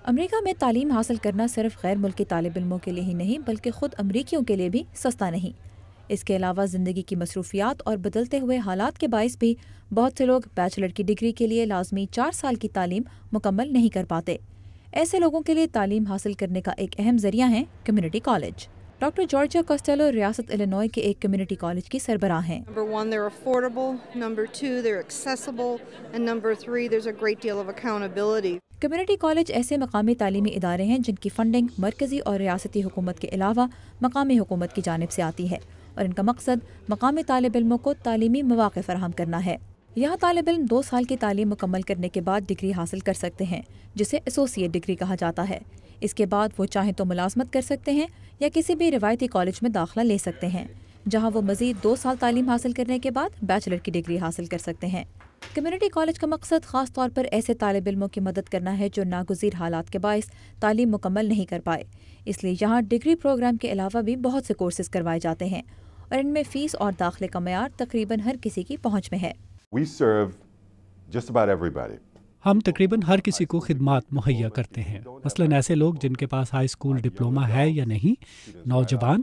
امریکہ میں تعلیم حاصل کرنا صرف غیر ملکی طالب علموں کے لیے ہی نہیں بلکہ خود امریکیوں کے لیے بھی سستا نہیں۔ اس کے علاوہ زندگی کی مصروفیات اور بدلتے ہوئے حالات کے باعث بھی بہت سے لوگ بیچلر کی ڈگری کے لیے لازمی 4 سال کی تعلیم مکمل نہیں کر پاتے۔ ایسے لوگوں کے لیے تعلیم حاصل کرنے کا ایک اہم ذریعہ ہے community college. Doctor Georgia Costello ریاست الینوائے کے ایک کمیونٹی کالج کی سربراہ ہیں۔ Number one, they're affordable. Number two, they're accessible. And number three, there's a great deal of accountability. Community college ایسے مقامی تعلیمی ادارے ہیں جن کی فنڈنگ مرکزی اور ریاستی حکومت کے علاوہ مقامی حکومت کی جانب سے آتی ہے اور ان کا مقصد مقامی طالب علموں کو تعلیمی مواقع فراہم کرنا ہے۔ یہاں طالب علم 2 سال کی تعلیم مکمل کرنے کے بعد ڈگری حاصل کر سکتے ہیں جسے ایسوسیٹ ڈگری کہا جاتا ہے۔ اس کے بعد وہ چاہیں تو ملازمت کر سکتے ہیں یا کسی بھی روایتی کالج میں داخلہ لے سکتے ہیں جہاں وہ مزید 2 سال تعلیم حاصل کرنے کے بعد بیچلر کی ڈگری حاصل کر سکتے ہیں۔ کمیونٹی کالج کا مقصد خاص طور پر ایسے طالب علموں کی مدد کرنا ہے جو ناگزیر حالات کے باعث تعلیم مکمل نہیں کر پائے۔ اس لیے یہاں ڈگری پروگرام کے علاوہ بھی بہت سے کورسز کروائے جاتے ہیں اور ان میں فیس اور داخلے کا معیار تقریباً ہر کسی کی پہنچ میں ہے۔ We serve just about everybody. ہم تقریباً ہر کسی کو خدمات مہیا کرتے ہیں، مثلاً ایسے لوگ جن کے پاس ہائی اسکول ڈپلومہ ہے یا نہیں، نوجوان،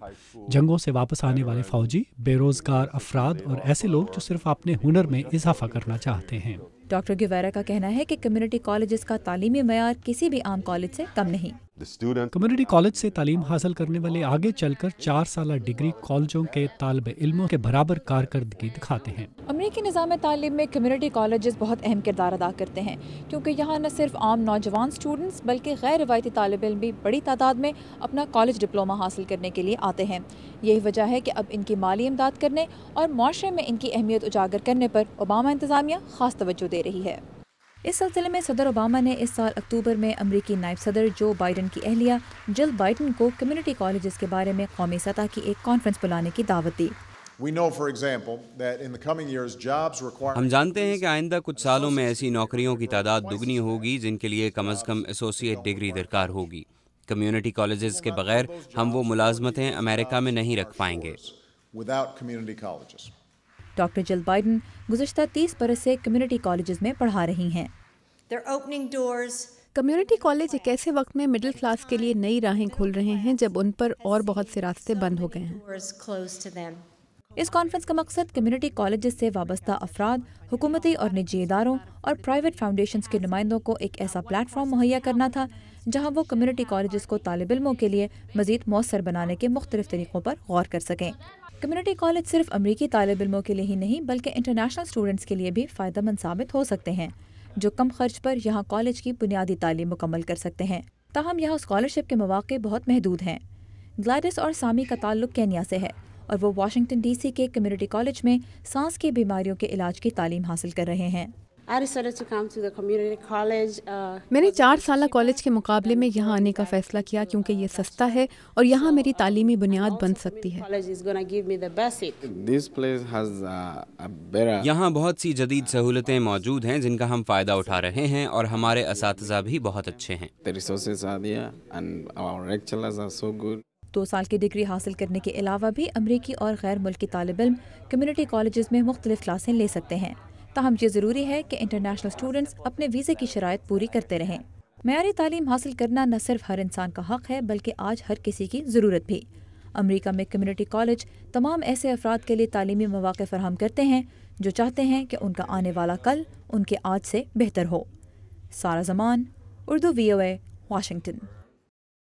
جنگوں سے واپس آنے والے فوجی، بے روزگار افراد اور ایسے لوگ جو صرف اپنے ہنر میں اضافہ کرنا چاہتے ہیں۔ ڈاکٹر گیویرا کا کہنا ہے کہ کمیونٹی کالجز کا تعلیمی معیار کسی بھی عام کالج سے کم نہیں۔ کمیونٹی کالج سے تعلیم حاصل کرنے والے آگے چل کر 4 سالہ ڈگری کالجوں کے طالب علموں کے برابر کارکردگی دکھاتے ہیں۔ امریکی نظام تعلیم میں کمیونٹی کالجز بہت اہم کردار ادا کرتے ہیں کیونکہ یہاں نہ صرف عام نوجوان اسٹوڈنٹس بلکہ غیر روایتی طالب علم بھی بڑی تعداد میں اپنا کالج ڈپلومہ حاصل کرنے کے لیے آتے ہیں۔ یہی وجہ ہے کہ اب ان کی مالی امداد کرنے اور معاشرے میں ان کی اہمیت اجاگر کرنے پر اوباما انتظامیہ خاص توجہ دے رہی ہے۔ اس سلسلے میں صدر اوباما نے اس سال اکتوبر میں امریکی نائب صدر جو بائیڈن کی اہلیہ جل بائیڈن کو کمیونٹی کالجز کے بارے میں قومی سطح کی ایک کانفرنس بلانے کی دعوت دی۔ ہم جانتے ہیں کہ آئندہ کچھ سالوں میں ایسی نوکریوں کی تعداد دگنی ہوگی جن کے لیے کم از کم ایسوسیٹ ڈگری درکار ہوگی۔ کمیونٹی کالجز کے بغیر ہم وہ ملازمتیں امریکہ میں نہیں رکھ پائیں گے۔ ڈاکٹر جل بائیڈن گزشتہ 30 برس سے کمیونٹی کالجز میں پڑھا رہی ہیں۔ کمیونٹی کالج ایک ایسے وقت میں مڈل کلاس کے لیے نئی راہیں کھول رہے ہیں جب ان پر اور بہت سے راستے بند ہو گئے ہیں۔ اس کانفرنس کا مقصد کمیونٹی کالجز سے وابستہ افراد، حکومتی اور نجی اداروں اور پرائیویٹ فاؤنڈیشنز کے نمائندوں کو ایک ایسا پلیٹ فارم مہیا کرنا تھا جہاں وہ کمیونٹی کالجز کو طالب علموں کے لیے مزید مؤثر بنانے کے مختلف طریقوں پر غور کر سکیں۔ کمیونٹی کالج صرف امریکی طالب علموں کے لیے ہی نہیں بلکہ انٹرنیشنل اسٹوڈنٹس کے لیے بھی فائدہ مند ثابت ہو سکتے ہیں جو کم خرچ پر یہاں کالج کی بنیادی تعلیم مکمل کر سکتے ہیں۔ تاہم یہاں اسکالرشپ کے مواقع بہت محدود ہیں۔ گلیڈس اور سامی کا تعلق کینیا سے ہے اور وہ واشنگٹن ڈی سی کے کمیونٹی کالج میں سانس کی بیماریوں کے علاج کی تعلیم حاصل کر رہے ہیں۔ میں نے 4 سالہ کالج کے مقابلے میں یہاں آنے کا فیصلہ کیا کیونکہ یہ سستا ہے اور یہاں میری تعلیمی بنیاد بن سکتی ہے۔ یہاں بہت سی جدید سہولتیں موجود ہیں جن کا ہم فائدہ اٹھا رہے ہیں اور ہمارے اساتذہ بھی بہت اچھے ہیں۔ 2 سال کی ڈگری حاصل کرنے کے علاوہ بھی امریکی اور غیر ملکی طالب علم کمیونٹی کالجز میں مختلف کلاسیں لے سکتے ہیں۔ تاہم یہ ضروری ہے کہ انٹرنیشنل اسٹوڈنٹس اپنے ویزے کی شرائط پوری کرتے رہیں۔ معیاری تعلیم حاصل کرنا نہ صرف ہر انسان کا حق ہے بلکہ آج ہر کسی کی ضرورت بھی۔ امریکہ میں کمیونٹی کالج تمام ایسے افراد کے لیے تعلیمی مواقع فراہم کرتے ہیں جو چاہتے ہیں کہ ان کا آنے والا کل ان کے آج سے بہتر ہو۔ سارہ زمان، اردو VOA، واشنگٹن۔